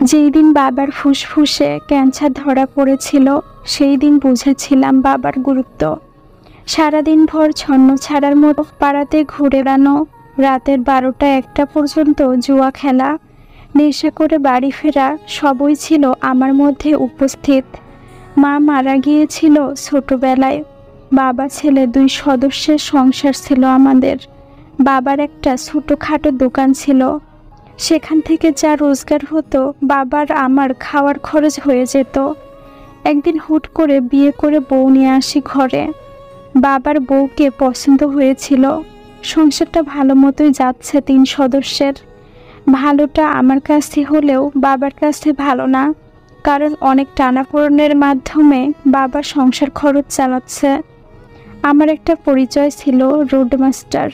যেই দিন বাবার ফুসফুসে ক্যান্সার ধরা পড়েছিল সেই দিন বুঝেছিলাম বাবার গুরুত্ব। সারাদিন ভর ছন্ন ছাড়ার মতো পাড়াতে ঘুরে বেড়ানো, রাতের 12টা-1টা পর্যন্ত জুয়া খেলা, নেশা করে বাড়ি ফেরা সবই ছিল আমার মধ্যে উপস্থিত। মা মারা গিয়েছিল ছোটবেলায়। বাবা ছেলে 2 সদস্যের সংসার ছিল আমাদের। বাবার একটা ছোটোখাটো দোকান ছিল, সেখান থেকে যা রোজগার হতো বাবার আমার খাওয়ার খরচ হয়ে যেত। একদিন হুট করে বিয়ে করে বউ নিয়ে আসি ঘরে। বাবার বউকে পছন্দ হয়েছিল। সংসারটা ভালো মতোই যাচ্ছে 3 সদস্যের। ভালোটা আমার কাছে হলেও বাবার কাছে ভালো না, কারণ অনেক টানাপোড়েনের মাধ্যমে বাবা সংসার খরচ চালাচ্ছে। আমার একটা পরিচয় ছিল রোডমাস্টার,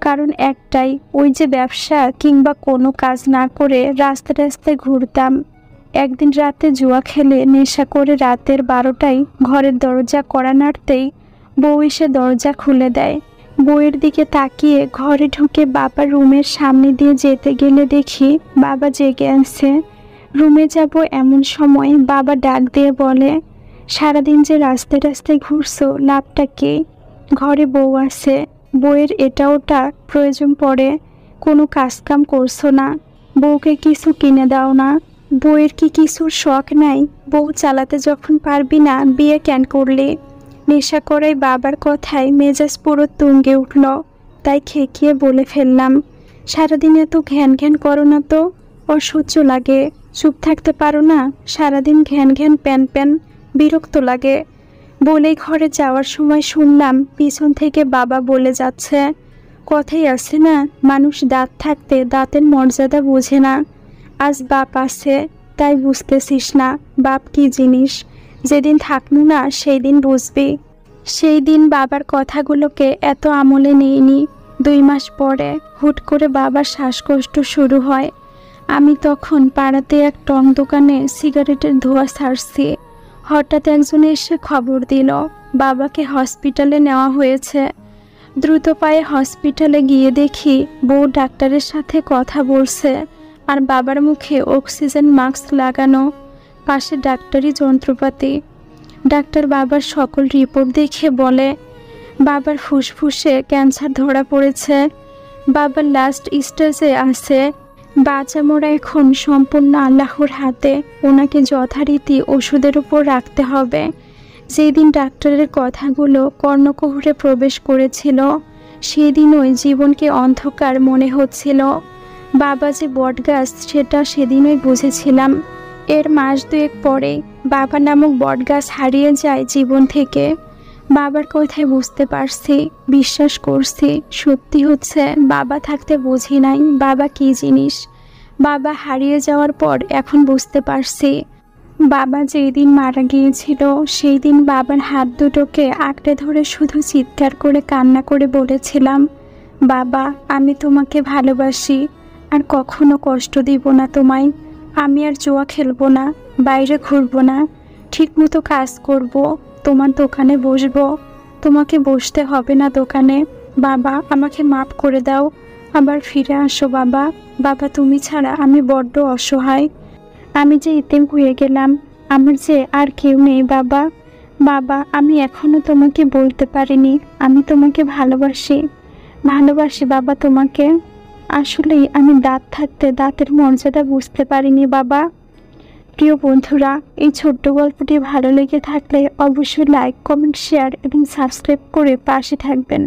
কারণ একটাই, ওই যে ব্যবসা কিংবা কোনো কাজ না করে রাস্তায় রাস্তায় ঘুরতাম। একদিন রাতে জুয়া খেলে নেশা করে রাতের 12টায় ঘরের দরজা কড়া নাড়তেই বউ এসে দরজা খুলে দেয়। বউয়ের দিকে তাকিয়ে ঘরে ঢুকে বাবার রুমের সামনে দিয়ে যেতে গেলে দেখি বাবা জেগে আছে। রুমে যাব এমন সময় বাবা ডাক দিয়ে বলে, সারাদিন যে রাস্তায় রাস্তায় ঘুরছো, লাভটা কি? ঘরে বউ আছে, বউয়ের এটা ওটা প্রয়োজন পড়ে, কোনো কাজকাম করছো না, বউকে কিছু কিনে দাও না। বউয়ের কি কিছুর শখ নাই? বউ চালাতে যখন পারবি না বিয়ে কেন করলি? নেশা করে বাবার কথায় মেজাজ পুরো তুঙ্গে উঠল। তাই খেকিয়ে বলে ফেললাম, সারাদিন এত ঘ্যান ঘ্যান করো না তো, অসহ্য লাগে। চুপ থাকতে পারো না? সারাদিন ঘ্যান ঘ্যান প্যান প্যান, বিরক্ত লাগে। বলেই ঘরে যাওয়ার সময় শুনলাম পিছন থেকে বাবা বলে যাচ্ছে, কথাই আছে না, মানুষ দাঁত থাকতে দাঁতের মর্যাদা বোঝে না। আজ বাপ আছে তাই বুঝতেছিস না বাপ কি জিনিস। যেদিন থাকনু না সেই দিন বুঝবি। সেই দিন বাবার কথাগুলোকে এত আমলে নিইনি। 2 মাস পরে হুট করে বাবার শ্বাসকষ্ট শুরু হয়। আমি তখন পাড়াতে এক টং দোকানে সিগারেটের ধোঁয়া ছাড়ছি। হঠাৎ একজন এসে খবর দিল বাবাকে হসপিটালে নেওয়া হয়েছে। দ্রুত পায়ে হসপিটালে গিয়ে দেখি বউ ডাক্তারের সাথে কথা বলছে, আর বাবার মুখে অক্সিজেন মাস্ক লাগানো, পাশে ডাক্তারি যন্ত্রপাতি। ডাক্তার বাবার সকল রিপোর্ট দেখে বলে, বাবার ফুসফুসে ক্যান্সার ধরা পড়েছে, বাবার লাস্ট স্টেজে আছে। বাঁচা মরা এখন সম্পূর্ণ আল্লাহর হাতে। ওনাকে যথারীতি ওষুধের উপর রাখতে হবে। যেদিন ডাক্তারের কথাগুলো কর্ণকুহরে প্রবেশ করেছিল সেদিনই জীবনকে অন্ধকার মনে হচ্ছিল। বাবা যে বটগাছ সেটা সেদিনই বুঝেছিলাম। এর মাস 2 পরে বাবা নামক বটগাছ হারিয়ে যায় জীবন থেকে। বাবার কথায় বুঝতে পারছি, বিশ্বাস করছি, সত্যি হচ্ছে বাবা থাকতে বুঝি নাই বাবা কী জিনিস। বাবা হারিয়ে যাওয়ার পর এখন বুঝতে পারছি। বাবা যেই দিন মারা গিয়েছিল সেই দিন বাবার হাত দুটোকে আঁকড়ে ধরে শুধু চিৎকার করে কান্না করে বলেছিলাম, বাবা আমি তোমাকে ভালোবাসি, আর কখনো কষ্ট দিব না তোমায়। আমি আর জুয়া খেলবো না, বাইরে ঘুরবো না, ঠিকমতো কাজ করব, তোমার দোকানে বসবো, তোমাকে বসতে হবে না দোকানে। বাবা আমাকে মাফ করে দাও, আবার ফিরে আসো বাবা। বাবা তুমি ছাড়া আমি বড্ড অসহায়। আমি যে ইতিম হয়ে গেলাম, আমার যে আর কেউ নেই বাবা। বাবা আমি এখনো তোমাকে বলতে পারিনি আমি তোমাকে ভালোবাসি। ভালোবাসি বাবা তোমাকে। আসলেই আমি দাঁত থাকতে দাঁতের মর্যাদা বুঝতে পারিনি বাবা। প্রিয় বন্ধুরা, এই ছোট্ট গল্পটি ভালো লেগে থাকলে অবশ্যই লাইক, কমেন্ট, শেয়ার এবং সাবস্ক্রাইব করে পাশে থাকবেন।